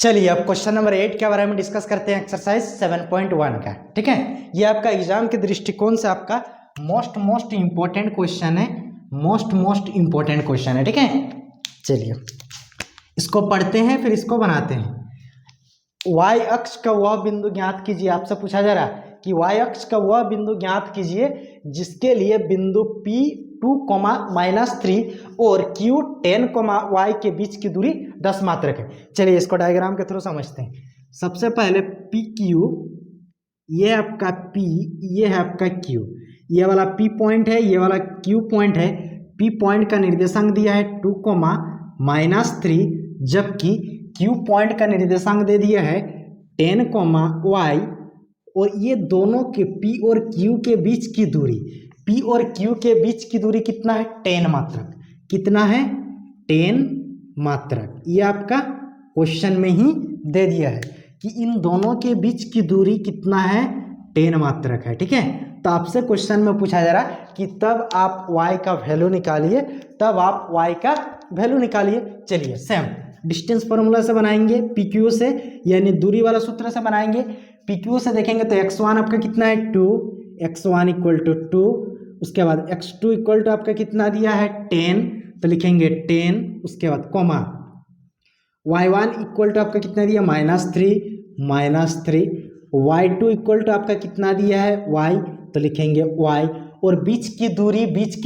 चलिए अब question number 8 के बारे में डिस्कस करते हैं, एक्सरसाइज 7.1 का। ठीक है, ये आपका एग्जाम के दृष्टिकोण से आपका मोस्ट इंपॉर्टेंट क्वेश्चन है, मोस्ट इंपॉर्टेंट क्वेश्चन है। ठीक है, चलिए इसको पढ़ते हैं फिर इसको बनाते हैं। y अक्ष का वह बिंदु ज्ञात कीजिए। आपसे पूछा जा रहा है कि y अक्ष का वह बिंदु ज्ञात कीजिए जिसके लिए बिंदु P2, -3 और Q10, y के बीच की दूरी 10 मात्रक है। चलिए इसको डायग्राम के थ्रू समझते हैं। सबसे पहले PQ, ये आपका P, ये है आपका Q, ये वाला P पॉइंट है, ये वाला Q पॉइंट है। P पॉइंट का निर्देशांक दिया है 2, -3, जबकि Q पॉइंट का निर्देशांक दे दिया है 10, y, और ये दोनों के P और Q के बीच की दूरी, P और Q के बीच की दूरी कितना है? 10 मात्रक। कितना है? 10 मात्रक। ये आपका क्वेश्चन में ही दे दिया है कि इन दोनों के बीच की दूरी कितना है? 10 मात्रक है। ठीक है, तो आपसे क्वेश्चन में पूछा जा रहा है कि तब आप y का वैल्यू निकालिए, तब आप y का वैल्यू निकालिए। चलिए सेम डिस्टेंस फॉर्मूला से बनाएंगे, PQ से यानी दूरी वाला सूत्र से बनाएंगे। PQ से देखेंगे तो x1 आपका कितना है? 2, x1 इक्वल टू 2। उसके बाद x2 इक्वल टू आपका कितना दिया है? 10, तो लिखेंगे 10। उसके बाद कॉमा y1 इक्वल टू आपका कितना दिया? -3, y2 इक्वल टू आपका कितना दिया है? y, तो लिखेंगे y। और बीच की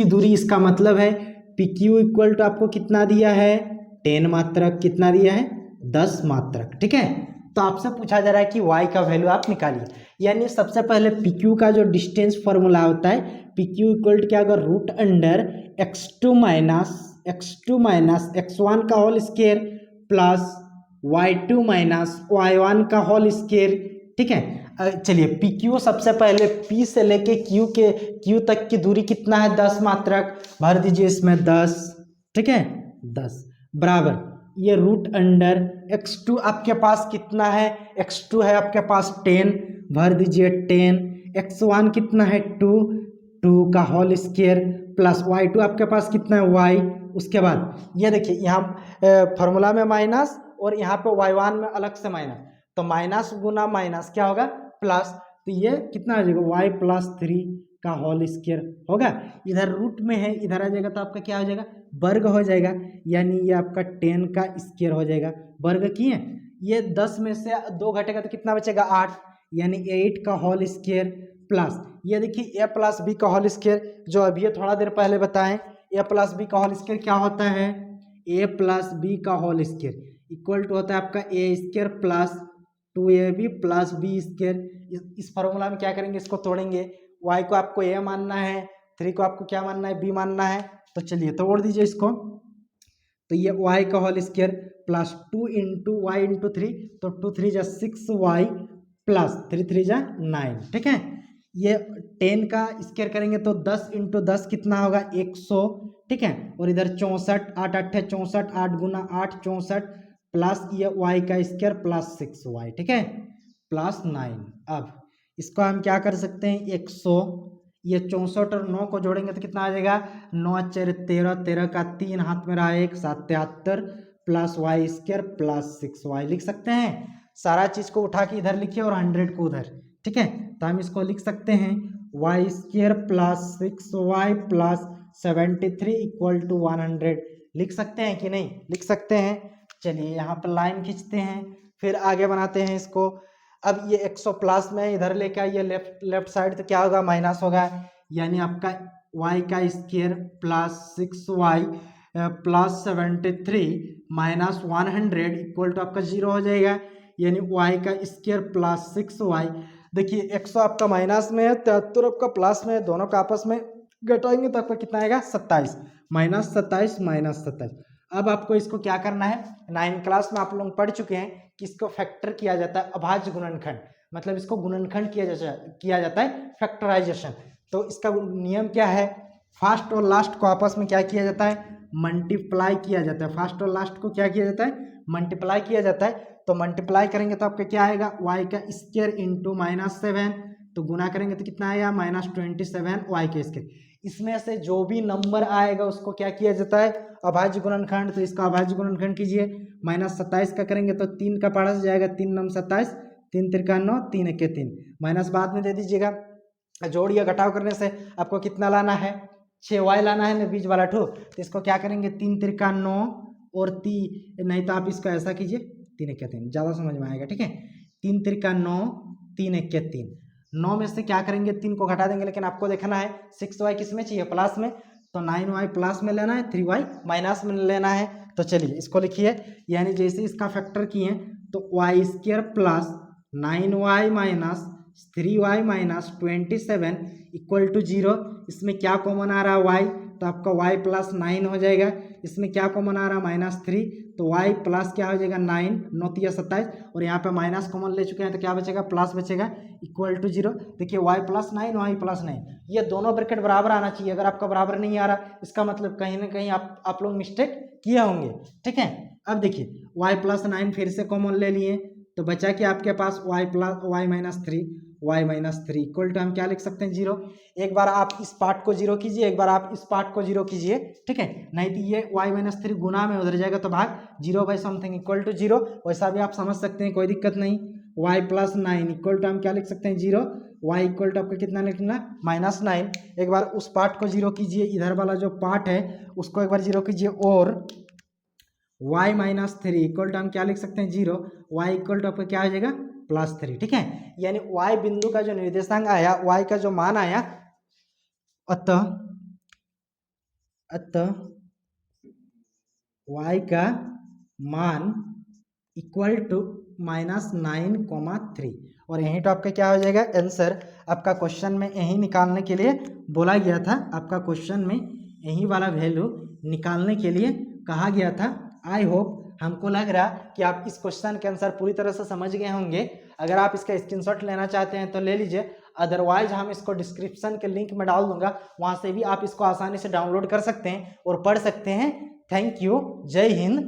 दूरी इसका मतलब है PQ इक्वल टू आपको कितना दिया है? 10 मात्रक। कितना दिया है? 10 मात्रक। ठीक है, तो आपसे पूछा जा रहा है कि y का वैल्यू आप निकालिए। यानी सबसे पहले PQ का जो डिस्टेंस फॉर्मूला होता है, PQ इक्वल टू क्या होगा? Root under x2 minus x1 का whole square plus y2 minus y1 का होल स्क्वायर। ठीक है, चलिए PQ सबसे पहले P से लेके Q तक की दूरी कितना है? 10 मात्रक। भर दीजिए इसमें 10। ठीक है, 10 बराबर ये रूट अंडर x2 आपके पास कितना है? x2 है आपके पास 10, भर दीजिए 10। x1 कितना है? 2 का होल स्क्वायर प्लस y2 आपके पास कितना है? y। उसके बाद ये देखिए यहाँ फॉर्मूला में माइनस और यहाँ पे y1 में अलग से माइनस, तो माइनस गुना माइनस क्या होगा? प्लस। तो ये कितना हो जाएगा? y + 3 का होल स्क्वायर होगा। इधर रूट में है, इधर आ जाएगा तो आपका क्या हो जाएगा? वर्ग हो जाएगा। यानी ये आपका 10 का स्क्वायर हो जाएगा। वर्ग किए, ये 10 में से 2 घटेगा तो कितना बचेगा? 8, यानी 8 का होल स्क्वायर प्लस ये देखिए a + b का होल स्क्वायर, जो अभी ये थोड़ा देर पहले बताएं। a + b का होल स्क्वायर क्या होता है? a + b का होल स्क्वायर इक्वल टू होता है आपका a² + 2ab + b²। इस फॉर्मूला में क्या करेंगे? इसको तोड़ेंगे। y को आपको a मानना है, 3 को आपको क्या मानना है? b मानना है। तो चलिए तोड़ दीजिए इसको। तो ये y का होल स्क्वायर प्लस 2 × y × 3, तो 2 3 जा 6y प्लस 3 3 जा 9। ठीक है, ये 10 का स्क्वायर करेंगे तो 10 × 10 कितना होगा? 100। ठीक है, और इधर 64, 8 8 है 64, 8 गुना 8 64 प्लस ये y का स्क्वायर प्लस 6y। ठीक है, प्लस 9। अब इसको हम क्या कर सकते हैं? 100, ये 64 और 9 को जोड़ेंगे तो कितना आ जाएगा? 9 4 13, 13 का 3 हाथ में रहा 1, 7 73 प्लस y² प्लस 6y लिख सकते हैं। सारा चीज को उठा के इधर लिखिए और 100 को उधर। ठीक है, तो हम इसको लिख सकते हैं y² plus 6y plus 73 equal to 100। लिख सकते हैं कि नहीं? लिख सकते हैं। चलिए यहाँ पर लाइन खींचते हैं, फिर आगे बनाते हैं इसको। अब ये 100 प्लस में इधर लेके आइए लेफ्ट साइड, तो क्या होगा? माइनस होगा। यानी आपका y का square plus 6y plus 73 minus 100 equal to आपका 0 हो जाएगा। यानी y का स्क्वायर प्लस 6y। देखिए 100 आपका माइनस में है, 73 आपका प्लस में है, दोनों का आपस में घटाएंगे तो आपका कितना आएगा? 27, -27 -27। अब आपको इसको क्या करना है? 9 क्लास में आप लोग पढ़ चुके हैं कि इसको फैक्टर किया जाता है, अभाज्य गुणनखंड, मतलब इसको गुणनखंड किया जाता है फैक्टराइजेशन। तो इसका नियम क्या है? फर्स्ट और लास्ट को आपस में क्या किया जाता है? मल्टीप्लाई किया जाता है। फर्स्ट और लास्ट को क्या किया जाता है? मल्टीप्लाई किया जाता है। तो मल्टीप्लाई करेंगे तो आपका क्या आएगा? y का स्क्वायर इंटू -7, तो गुना करेंगे तो कितना आएगा? -27 y का स्क्वायर। इसमें से जो भी नंबर आएगा उसको क्या किया जाता है, अभाज्य गुणनखंड। तो इसका अभाज्य गुणनखंड कीजिए, -27 का करेंगे तो 3 का पाड़ा से जाएगा, 3 9 27, 3 त्रिका 9, 3 एके 3, माइनस बाद में दे दीजिएगा। जोड़ या घटाव करने से आपको कितना लाना है, 6y लाना है ना, बीच वाला ठो। तो इसको क्या करेंगे, 3 त्रिका 9 और 3, नहीं तो आप इसको ऐसा कीजिए, 3 एके 3, ज़्यादा समझ में आएगा, ठीक है। 3 त्रिका 9, 3 एके 3, 9 में से क्या करेंगे, 3 को घटा देंगे, लेकिन आपको देखना है 6y किस में चाहिए, प्लस में। तो 9y प्लस में लेना है, 3y माइनस में लेना है। तो चलिए इसको लिखिए, यानी जैसे इसका फैक्टर किए तो y² plus 9y minus 3y minus 27 equal to 0। इसमें क्या कॉमन आ रहा है, y, तो आपका y प्लस 9 हो जाएगा। इसमें क्या कॉमन आ रहा है, -3, तो y प्लस क्या हो जाएगा, 9, 9 3 27, और यहाँ पे माइनस कॉमन ले चुके हैं तो क्या बचेगा, प्लस बचेगा, इक्वल टू 0। देखिए y प्लस 9, y प्लस 9, ये दोनों ब्रैकेट बराबर आना चाहिए। अगर आपका बराबर नहीं आ रहा, इसका मतलब कहीं ना कहीं आप लोग मिस्टेक किए होंगे, ठीक है। अब देखिए y प्लस 9 फिर से कॉमन ले लिए, तो बचा कि आपके पास y माइनस 3 इक्वल टू हम क्या लिख सकते हैं, 0। एक बार आप इस पार्ट को 0 कीजिए, एक बार आप इस पार्ट को 0 कीजिए, ठीक है। नहीं तो ये y माइनस 3 गुना में उधर जाएगा तो भाग 0/समथिंग इक्वल टू 0। वैसा भी आप समझ सकते हैं, कोई दिक्कत नहीं। y प्लस 9 इक्वल टू हम क्या लिख सकते हैं, 0। y इक्वल टू आपको कितना लिखना, -9। एक बार उस पार्ट को 0 कीजिए, इधर वाला जो पार्ट है उसको एक बार 0 कीजिए, और y माइनस 3 इक्वल टू हम क्या लिख सकते हैं, 0। y इक्वल टू आपका क्या हो जाएगा, +3, ठीक है। यानी y बिंदु का जो निर्देशांक आया, y का जो मान आया, अतः y का मान इक्वल टू -9,3, और यहीं तो आपका क्या हो जाएगा आंसर। आपका क्वेश्चन में यही निकालने के लिए बोला गया था, आपका क्वेश्चन में यही वाला वैल्यू निकालने के लिए कहा गया था। आई होप हमको लग रहा कि आप इस क्वेश्चन के आंसर पूरी तरह से समझ गए होंगे। अगर आप इसका स्क्रीनशॉट लेना चाहते हैं तो ले लीजिए, अदरवाइज हम इसको डिस्क्रिप्शन के लिंक में डाल दूंगा, वहां से भी आप इसको आसानी से डाउनलोड कर सकते हैं और पढ़ सकते हैं। थैंक यू, जय हिंद।